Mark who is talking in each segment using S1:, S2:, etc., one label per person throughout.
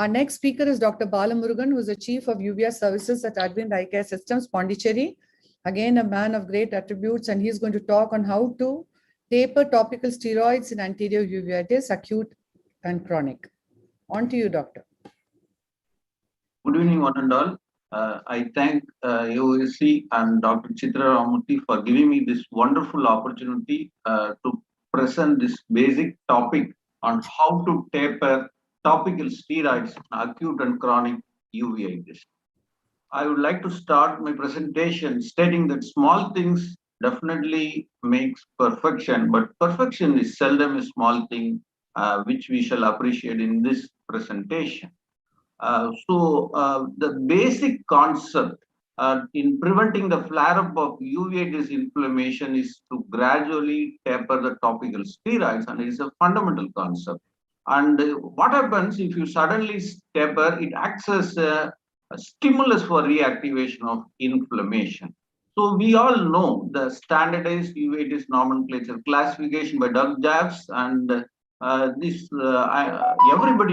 S1: Our next speaker is Dr. Balamurugan, who is the Chief of UVS Services at Arvind Eye Care Systems, Pondicherry. Again, a man of great attributes, and he's going to talk on how to taper topical steroids in anterior uveitis, acute and chronic. On to you, doctor.
S2: Good evening, one and all. I thank UOSC and Dr. Chitra Ramurthy for giving me this wonderful opportunity to present this basic topic on how to taper topical steroids in acute and chronic uveitis. I would like to start my presentation stating that small things definitely makes perfection, but perfection is seldom a small thing, which we shall appreciate in this presentation. The basic concept in preventing the flare-up of uveitis inflammation is to gradually taper the topical steroids, and it is a fundamental concept. And what happens if you suddenly taper? It acts as a stimulus for reactivation of inflammation. So we all know the standardized uveitis nomenclature classification by Doug Jafs, and everybody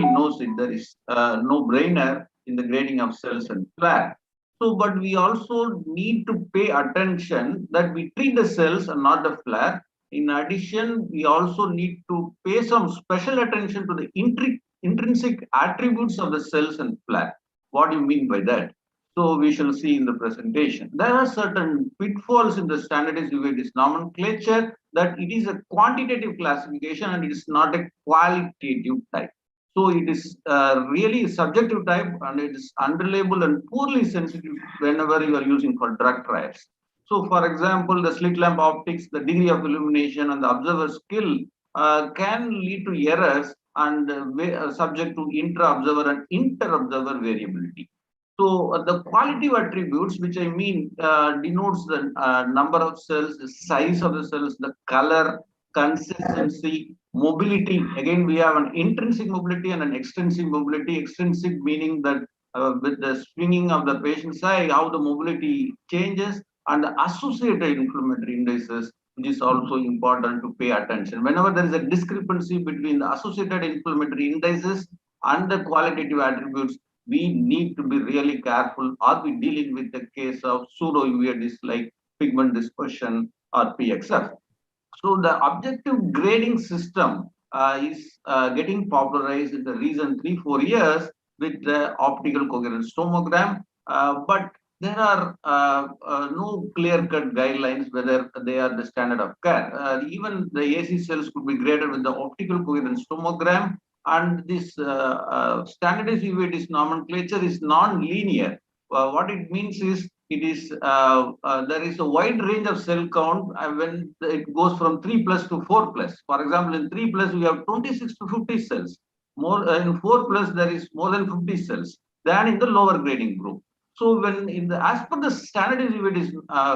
S2: knows it. There is no brainer in the grading of cells and flare. So, but we also need to pay attention that we treat the cells and not the flare. In addition, we also need to pay some special attention to the intrinsic attributes of the cells and flare. What do you mean by that? So we shall see in the presentation. There are certain pitfalls in the standardized uveitis nomenclature, that it is a quantitative classification and it is not a qualitative type. So it is really a subjective type, and it is unreliable and poorly sensitive whenever you are using for drug trials. So for example, the slit lamp optics, the degree of illumination and the observer skill can lead to errors and subject to intra-observer and inter-observer variability. So the qualitative attributes, which I mean denotes the number of cells, the size of the cells, the color, consistency, mobility. Again, we have an intrinsic mobility and an extrinsic mobility. Extrinsic meaning that with the swinging of the patient's eye, how the mobility changes, and the associated inflammatory indices, which is also important to pay attention. Whenever there is a discrepancy between the associated inflammatory indices and the qualitative attributes, we need to be really careful. Are we dealing with the case of pseudo uveitis like pigment dispersion or PXF? So the objective grading system is getting popularized in the recent 3-4 years with the optical coherence tomogram, but there are no clear-cut guidelines whether they are the standard of care. Even the AC cells could be graded with the optical coherence tomogram, and this standardized uveitis nomenclature is non-linear. What it means is it is there is a wide range of cell count when it goes from 3+ to 4+. For example, in 3+ we have 26 to 50 cells. More in 4+ there is more than 50 cells than in the lower grading group. So when as per the standardized uveitis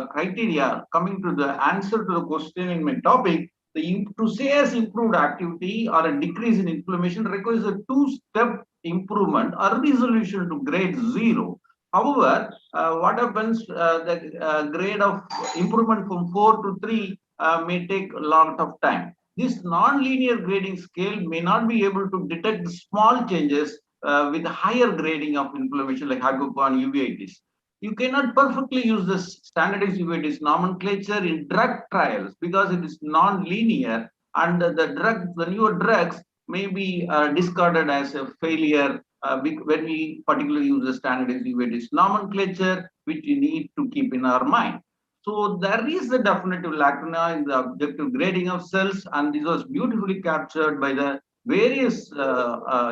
S2: criteria, coming to the answer to the question in my topic, to say as improved activity or a decrease in inflammation requires a 2-step improvement or resolution to grade 0. However, what happens, the grade of improvement from 4 to 3 may take a lot of time. This non-linear grading scale may not be able to detect small changes with higher grading of inflammation like hypoparathyroidism and uveitis. You cannot perfectly use the standardized uveitis nomenclature in drug trials because it is non-linear, and the newer drugs may be discarded as a failure when we particularly use the standardized uveitis nomenclature, which we need to keep in our mind. So there is a definitive lacuna in the objective grading of cells, and this was beautifully captured by the various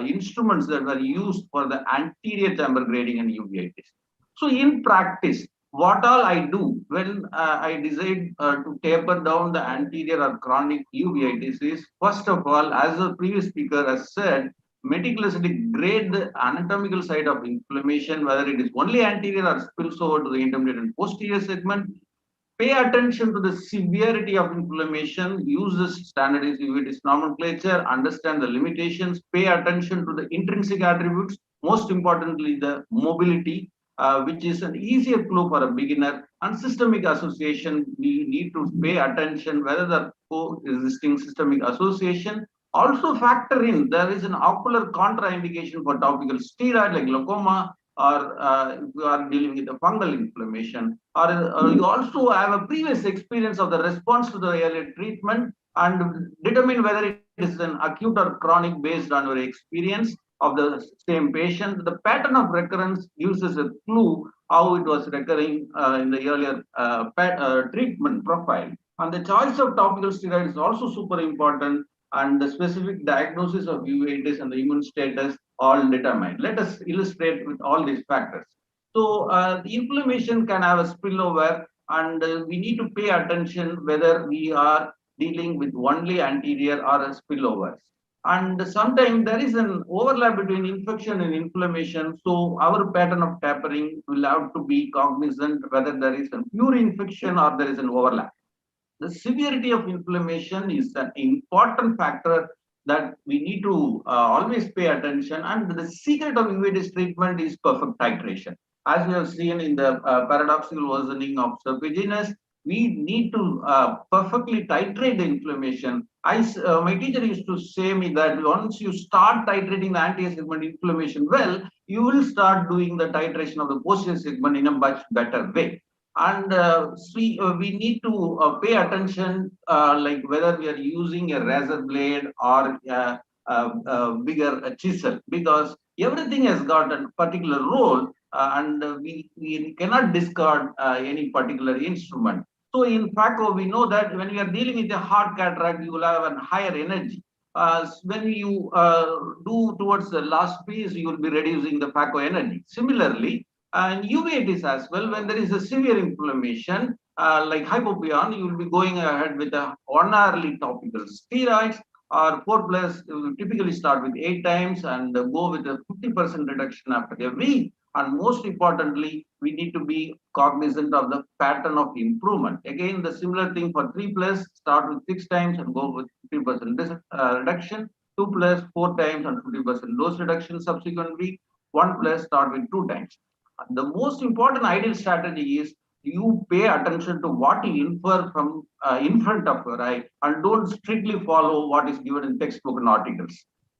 S2: instruments that were used for the anterior chamber grading and uveitis. So in practice, what all I do when I decide to taper down the anterior or chronic uveitis is, first of all, as the previous speaker has said, meticulously grade the anatomical side of inflammation, whether it is only anterior or spills over to the intermediate and posterior segment. Pay attention to the severity of inflammation, use the standardized uveitis nomenclature, understand the limitations, pay attention to the intrinsic attributes, most importantly, the mobility, which is an easier clue for a beginner, and systemic association. We need to pay attention whether the coexisting systemic association Also factor in, there is an ocular contraindication for topical steroid like glaucoma, or if you are dealing with a fungal inflammation, or you also have a previous experience of the response to the earlier treatment, and determine whether it is an acute or chronic based on your experience of the same patient. The pattern of recurrence gives us a clue how it was recurring in the earlier treatment profile. And the choice of topical steroid is also super important, and the specific diagnosis of uveitis and the immune status all determined. Let us illustrate with all these factors. So the inflammation can have a spillover, and we need to pay attention whether we are dealing with only anterior or a spillovers. And sometimes there is an overlap between infection and inflammation. So our pattern of tapering will have to be cognizant whether there is a pure infection or there is an overlap. The severity of inflammation is an important factor that we need to always pay attention. And the secret of uveitis treatment is perfect titration. As we have seen in the paradoxical worsening of serpiginous, we need to perfectly titrate the inflammation. My teacher used to say me that once you start titrating the anterior segment inflammation well, you will start doing the titration of the posterior segment in a much better way. And we need to pay attention, like whether we are using a razor blade or a bigger chisel, because everything has got a particular role, and we cannot discard any particular instrument. So in fact, we know that when we are dealing with a hard cataract, you will have a higher energy. When you do towards the last piece, you will be reducing the phaco energy. Similarly, and uveitis as well, when there is a severe inflammation like hypopyon, you will be going ahead with a 1 hourly topical steroids, or 4+. We typically start with 8 times and go with a 50% reduction after a week. And most importantly, we need to be cognizant of the pattern of improvement. Again, the similar thing for 3+, start with 6 times and go with 50% reduction. 2+, 4 times and 50% dose reduction subsequent week. 1+, start with 2 times. The most important ideal strategy is you pay attention to what you infer from in front of your eye, and don't strictly follow what is given in textbook and articles.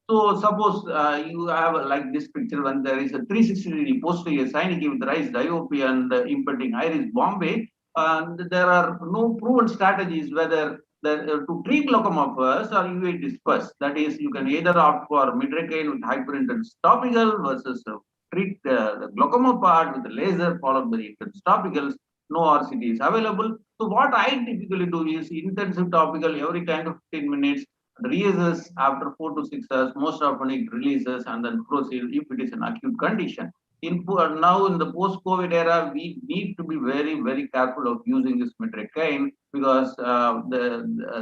S2: So suppose you have like this picture, when there is a 360-degree posterior synecdoche with raised diopia and impending iris bombay, and there are no proven strategies whether to treat glaucoma first or uveitis first. That is, you can either opt for midracane with hyperintense topical versus treat the glaucoma part with the laser followed by the intense topicals. No RCT is available. So what I typically do is intensive topical every 10 to 15 minutes, reassess after 4 to 6 hours. Most often it releases and then proceed if it is an acute condition. Now in the post-COVID era, we need to be very, very careful of using this midracane, because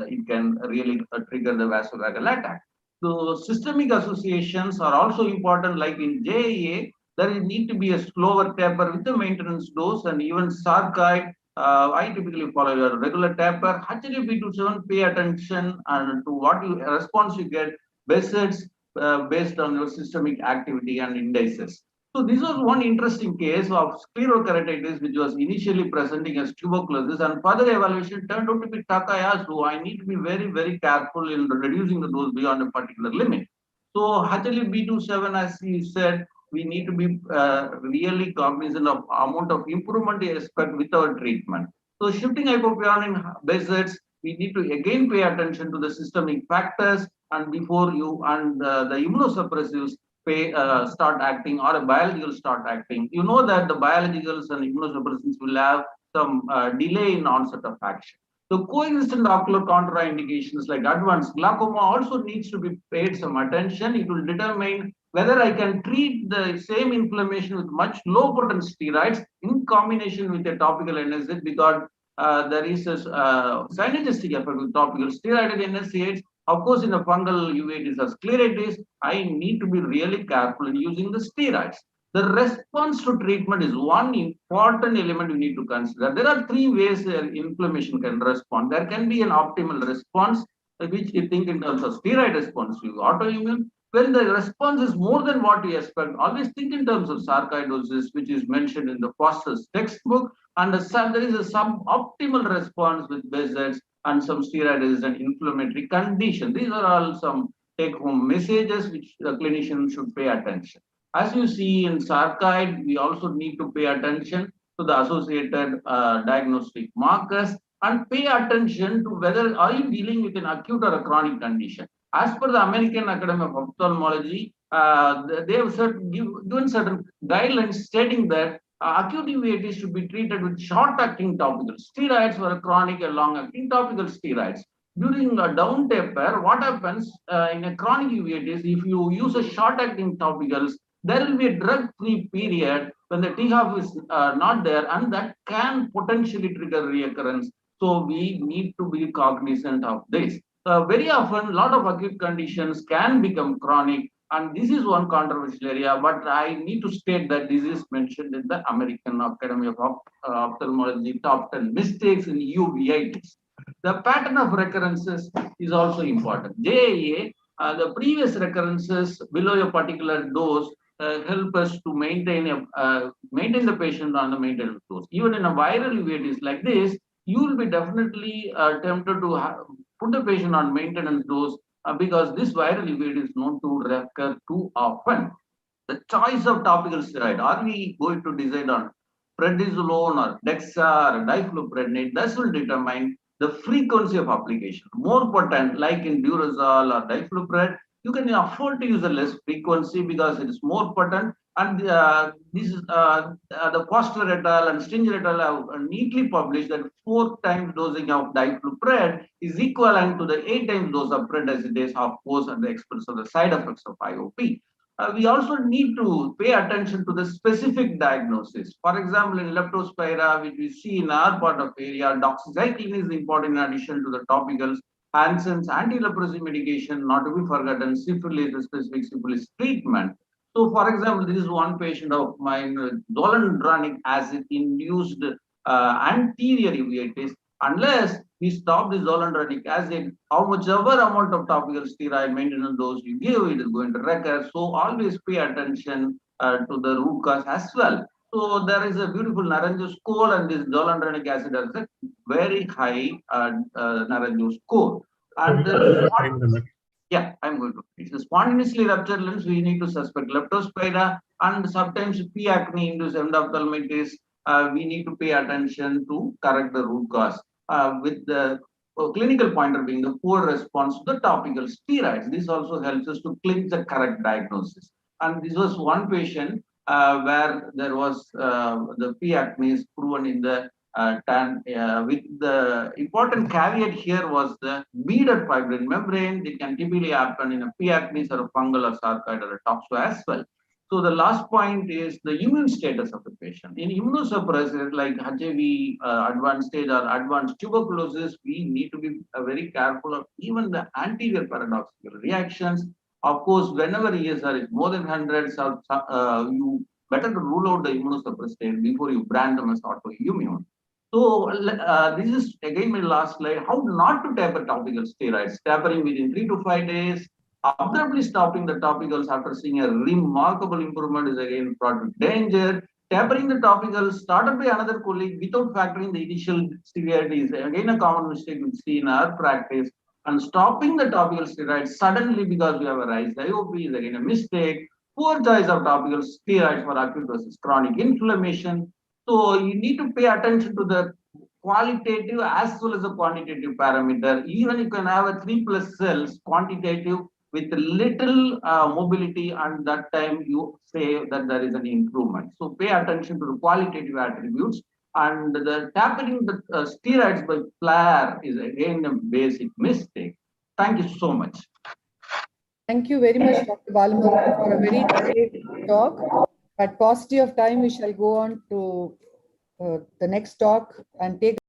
S2: it can really trigger the vasovagal attack. So systemic associations are also important, like in JAA, there need to be a slower taper with the maintenance dose, and even sarcoid. I typically follow a regular taper. HLA-B27, pay attention and to what response you get based on your systemic activity and indices. So this was one interesting case of sclerokeratitis, which was initially presenting as tuberculosis, and further evaluation turned out to be Takaya. So I need to be very, very careful in reducing the dose beyond a particular limit. So HLA-B27, as you said, we need to be really cognizant of amount of improvement we expect with our treatment. So shifting hypopyon in Behçet's, we need to again pay attention to the systemic factors, and before you and the immunosuppressives start acting, or a biological start acting. You know that the biologicals and immunosuppressants will have some delay in onset of action. So coexistent ocular contraindications like advanced glaucoma also needs to be paid some attention. It will determine whether I can treat the same inflammation with much low potent steroids in combination with a topical NSAID, because there is a synergistic effect with topical steroid and NSAIDs. Of course, in a fungal uveitis or scleritis, I need to be really careful in using the steroids. The response to treatment is one important element we need to consider. There are 3 ways inflammation can respond. There can be an optimal response, which you think in terms of steroid response to autoimmune. When the response is more than what we expect, always think in terms of sarcoidosis, which is mentioned in the Foster's textbook, and there is a suboptimal response with Behçet's and some steroid resistant inflammatory condition. These are all some take-home messages which the clinician should pay attention. As you see in sarcoid, we also need to pay attention to the associated diagnostic markers and pay attention to whether are you dealing with an acute or a chronic condition. As per the American Academy of Ophthalmology, they have given certain guidelines stating that acute uveitis should be treated with short-acting topical steroids for a chronic and long-acting topical steroids. During a down taper, what happens in a chronic uveitis, if you use a short-acting topicals, there will be a drug-free period when the THAF is not there, and that can potentially trigger reoccurrence. So we need to be cognizant of this. Very often, a lot of acute conditions can become chronic, and this is one controversial area, but I need to state that this is mentioned in the American Academy of Ophthalmology top 10 mistakes in uveitis. The pattern of recurrences is also important. JAA, the previous recurrences below a particular dose help us to maintain the patient on the maintenance dose. Even in a viral uveitis like this, you will be definitely tempted to put the patient on maintenance dose because this viral uveitis is known to recur too often. The choice of topical steroid, are we going to decide on prednisolone or dexa or difluprednate? This will determine the frequency of application. More potent, like in Durezol or diflupred, you can afford to use a less frequency because it is more potent. And this is the Foster et al. And Stinger et al. Have neatly published that 4 times dosing of diflupred is equivalent to the 8 times dose of prednisolone, of course, at the expense of the side effects of IOP. We also need to pay attention to the specific diagnosis. For example, in leptospira, which we see in our part of area, doxycycline is important in addition to the topicals. Hanson's anti-leprosy medication, not to be forgotten, syphilis, the specific syphilis treatment. So, for example, this is one patient of mine, zoledronic acid-induced anterior uveitis. Unless we stop the zoledronic acid, how much ever amount of topical steroid maintenance dose you give, it is going to recur. So always pay attention to the root cause as well. So there is a beautiful Naranjo score, and this zoledronic acid has a very high Naranjo score. And yeah, I'm going to finish. The spontaneously ruptured limbs, we need to suspect leptospira, and sometimes P. acne induced endophthalmitis. We need to pay attention to correct the root cause. With the clinical pointer being the poor response to the topical steroids. This also helps us to clinch the correct diagnosis. And this was one patient where there was the P. acne is proven in the with the important caveat here was the beaded fibrin membrane. It can typically happen in a P. acnes or a fungal or sarcoid or a toxo as well. So the last point is the immune status of the patient. In immunosuppressors like HIV advanced stage or advanced tuberculosis, we need to be very careful of even the anterior paradoxical reactions. Of course, whenever ESR is more than 100, you better to rule out the immunosuppressed state before you brand them as autoimmune. So this is again my last slide, how not to taper topical steroids. Tapering within 3 to 5 days, abruptly stopping the topicals after seeing a remarkable improvement is again fraught with danger. Tapering the topicals started by another colleague without factoring the initial severity is again a common mistake we see in our practice. And stopping the topical steroids suddenly because we have a raised IOP is again a mistake. Poor choice of topical steroids for acute versus chronic inflammation. So you need to pay attention to the qualitative as well as the quantitative parameter. Even you can have a 3+ cells quantitative with little mobility, and that time you say that there is an improvement. So pay attention to the qualitative attributes, and the tapering the steroids by flare is again a basic mistake. Thank you so much.
S1: Thank you very much, Dr. Balamurugan, for a very great talk. At paucity of time, we shall go on to the next talk and take